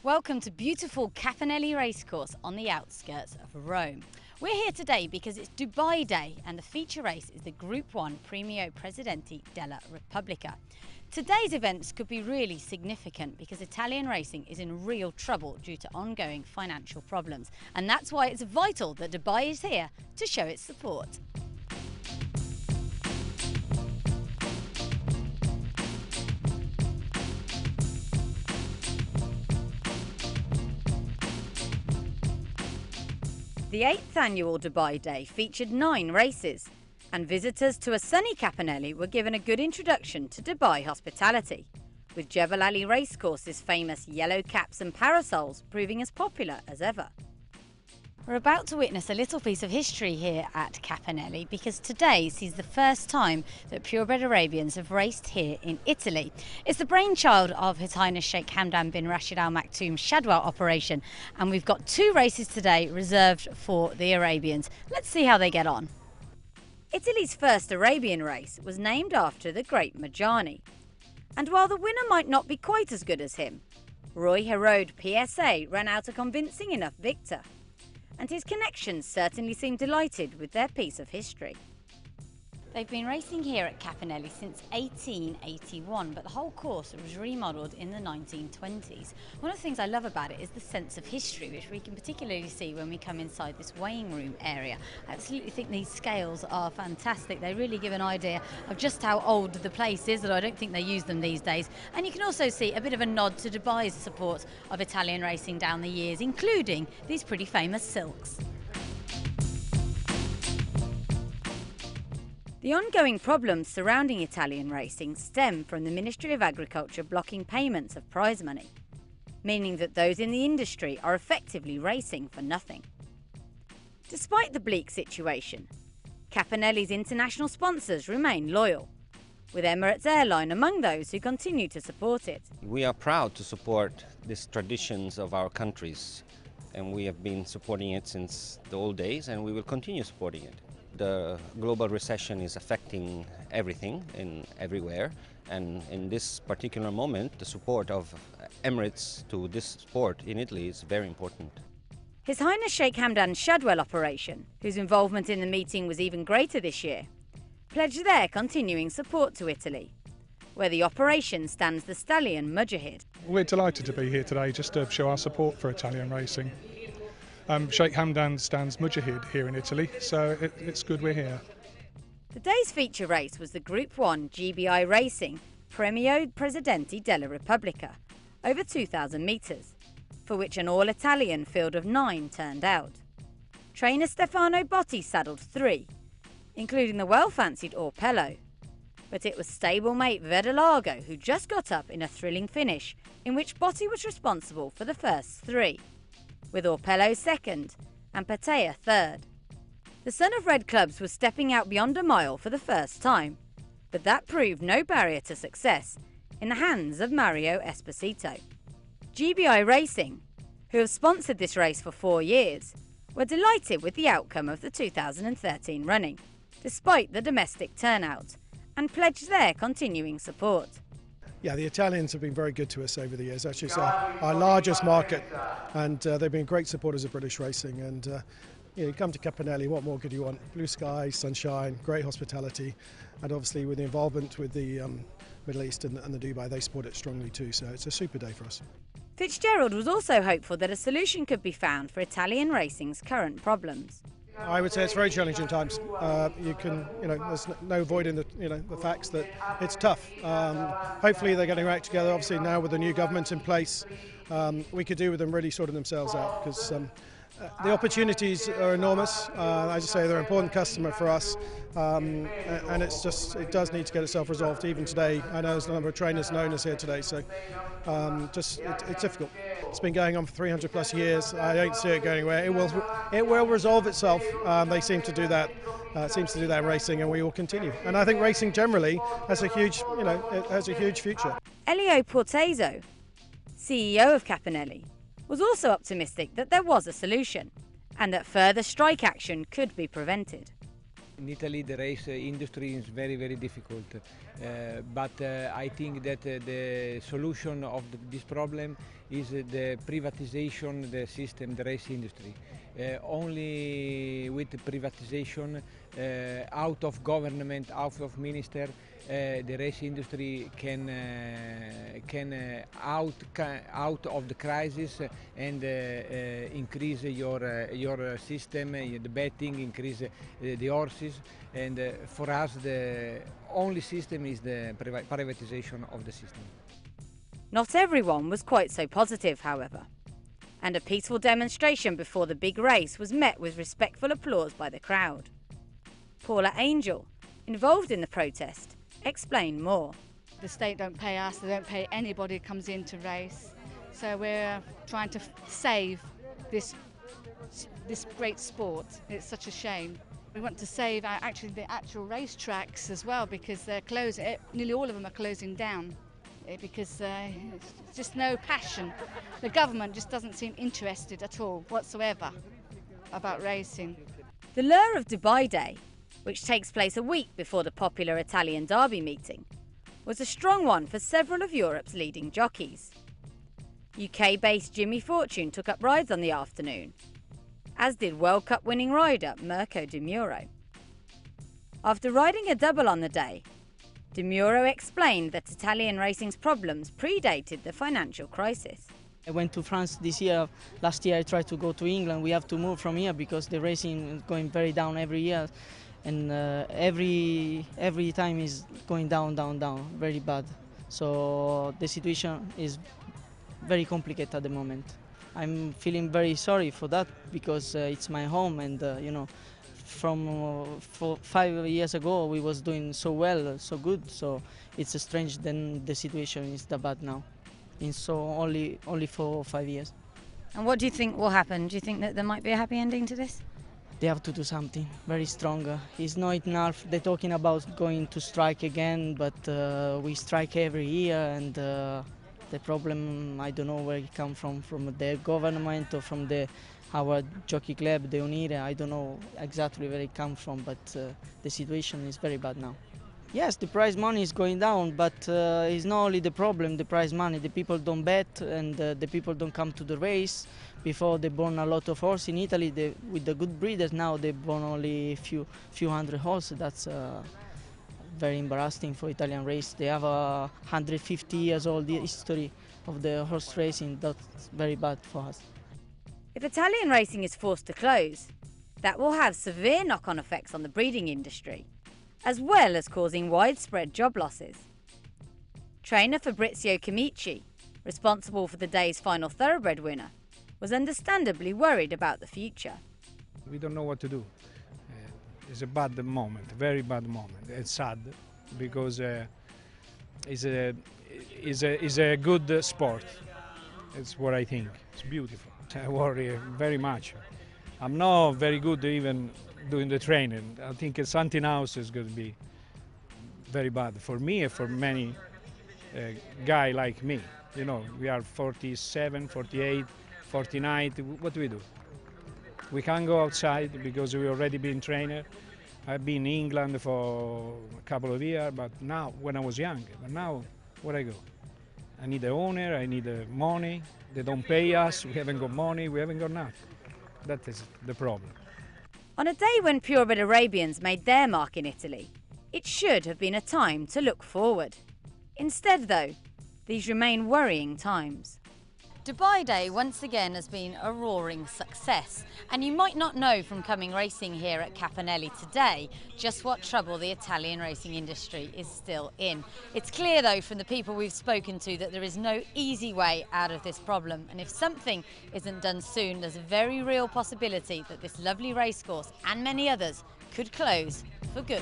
Welcome to beautiful Capannelle racecourse on the outskirts of Rome. We're here today because it's Dubai Day and the feature race is the Group 1 Premio Presidente della Repubblica. Today's events could be really significant because Italian racing is in real trouble due to ongoing financial problems, and that's why it's vital that Dubai is here to show its support. The 8th annual Dubai Day featured 9 races, and visitors to a sunny Capannelle were given a good introduction to Dubai hospitality, with Jebel Ali Racecourse's famous yellow caps and parasols proving as popular as ever. We're about to witness a little piece of history here at Capannelle because today sees the first time that purebred Arabians have raced here in Italy. It's the brainchild of His Highness Sheikh Hamdan bin Rashid Al Maktoum Shadwell operation, and we've got 2 races today reserved for the Arabians. Let's see how they get on. Italy's first Arabian race was named after the great Majani, and while the winner might not be quite as good as him, Roy Herode PSA ran out a convincing enough victor, and his connections certainly seem delighted with their piece of history. They've been racing here at Capannelle since 1881, but the whole course was remodelled in the 1920s. One of the things I love about it is the sense of history, which we can particularly see when we come inside this weighing room area. I absolutely think these scales are fantastic. They really give an idea of just how old the place is, although I don't think they use them these days. And you can also see a bit of a nod to Dubai's support of Italian racing down the years, including these pretty famous silks. The ongoing problems surrounding Italian racing stem from the Ministry of Agriculture blocking payments of prize money, meaning that those in the industry are effectively racing for nothing. Despite the bleak situation, Capannelle's international sponsors remain loyal, with Emirates Airline among those who continue to support it. We are proud to support these traditions of our countries, and we have been supporting it since the old days, and we will continue supporting it. The global recession is affecting everything everywhere, and in this particular moment the support of Emirates to this sport in Italy is very important. His Highness Sheikh Hamdan Shadwell operation, whose involvement in the meeting was even greater this year, pledged their continuing support to Italy, where the operation stands the stallion Mujahid. We're delighted to be here today just to show our support for Italian racing. Sheikh Hamdan stands Mujahid here in Italy, so it's good we're here. Today's feature race was the Group 1 GBI Racing Premio Presidente della Repubblica, over 2,000 metres, for which an all-Italian field of 9 turned out. Trainer Stefano Botti saddled 3, including the well-fancied Orpello, but it was stablemate Verdalargo who just got up in a thrilling finish, in which Botti was responsible for the first 3, with Orpello second and Patea third. The son of red clubs was stepping out beyond a mile for the first time, but that proved no barrier to success in the hands of Mario Esposito. GBI Racing, who have sponsored this race for 4 years, were delighted with the outcome of the 2013 running, despite the domestic turnout, and pledged their continuing support. Yeah, the Italians have been very good to us over the years. Actually, it's our largest market, and they've been great supporters of British racing. And you come to Capannelle, what more could you want? Blue sky, sunshine, great hospitality, and obviously with the involvement with the Middle East and the Dubai, they support it strongly too. So it's a super day for us. Fitzgerald was also hopeful that a solution could be found for Italian racing's current problems. I would say it's very challenging times. There's no avoiding the facts that it's tough. Hopefully they're getting right together. Obviously now with the new government in place, we could do with them really sorting themselves out, because the opportunities are enormous. As I say, they're an important customer for us, and it does need to get itself resolved. Even today, I know there's a number of trainers and owners here today, so it's difficult. It's been going on for 300 plus years. I don't see it going anywhere. It will resolve itself. They seem to do that. Seems to do that in racing, and we will continue. And I think racing generally has a huge, it has a huge future. Elio Portezo, CEO of Capannelle, was also optimistic that there was a solution and that further strike action could be prevented. In Italy, the race industry is very, very difficult. But I think that the solution of this problem is the privatization, the system, the race industry. Only with the privatization, out of government, out of minister, the race industry can out of the crisis and increase your system, the betting, increase the horses, and for us the only system is the privatization of the system. Not everyone was quite so positive, however, and a peaceful demonstration before the big race was met with respectful applause by the crowd. Paula Angel, involved in the protest, explained more. The state don't pay us, they don't pay anybody who comes in to race. So we're trying to save this great sport. It's such a shame. We want to save actually the actual race tracks as well, because they're closing, nearly all of them are closing down because there's just no passion. The government just doesn't seem interested at all whatsoever about racing. The lure of Dubai Day, which takes place a week before the popular Italian Derby meeting, was a strong one for several of Europe's leading jockeys. UK-based Jimmy Fortune took up rides on the afternoon, as did World Cup winning rider Mirko De Muro. After riding a double on the day, De Muro explained that Italian racing's problems predated the financial crisis. I went to France this year. Last year I tried to go to England. We have to move from here because the racing is going very down every year. And every time is going down, very bad. So the situation is very complicated at the moment. I'm feeling very sorry for that because it's my home, and from 5 years ago we was doing so well, so good. So it's strange then the situation is that bad now. In so only for 5 years. And what do you think will happen? Do you think that there might be a happy ending to this? They have to do something very strong. It's not enough. They're talking about going to strike again, but we strike every year, and the problem, I don't know where it comes from the government or from our jockey club, the Unire. I don't know exactly where it comes from, but the situation is very bad now. Yes, the prize money is going down, but it's not only the problem, the prize money. The people don't bet, and the people don't come to the race. Before they born a lot of horses in Italy, with the good breeders, now they born only few hundred horses. That's very embarrassing for Italian race. They have a 150 years old history of the horse racing. That's very bad for us. If Italian racing is forced to close, that will have severe knock-on effects on the breeding industry, as well as causing widespread job losses. Trainer Fabrizio Camici, responsible for the day's final thoroughbred winner, was understandably worried about the future. We don't know what to do. It's a bad moment, very bad moment. It's sad because it's a good sport. It's what I think. It's beautiful. I worry very much. I'm not very good even doing the training. I think something else is going to be very bad for me and for many guy like me. You know, we are 47, 48, 49. What do we do? We can't go outside because we already been trainer. I've been in England for a couple of years, but now, when I was young, but now, where I go? I need the owner, I need the money. They don't pay us, we haven't got money, we haven't got nothing. That is the problem. On a day when purebred Arabians made their mark in Italy, it should have been a time to look forward. Instead, though, these remain worrying times. Dubai Day once again has been a roaring success, and you might not know from coming racing here at Capannelle today just what trouble the Italian racing industry is still in. It's clear though from the people we've spoken to that there is no easy way out of this problem, and if something isn't done soon, there's a very real possibility that this lovely racecourse and many others could close for good.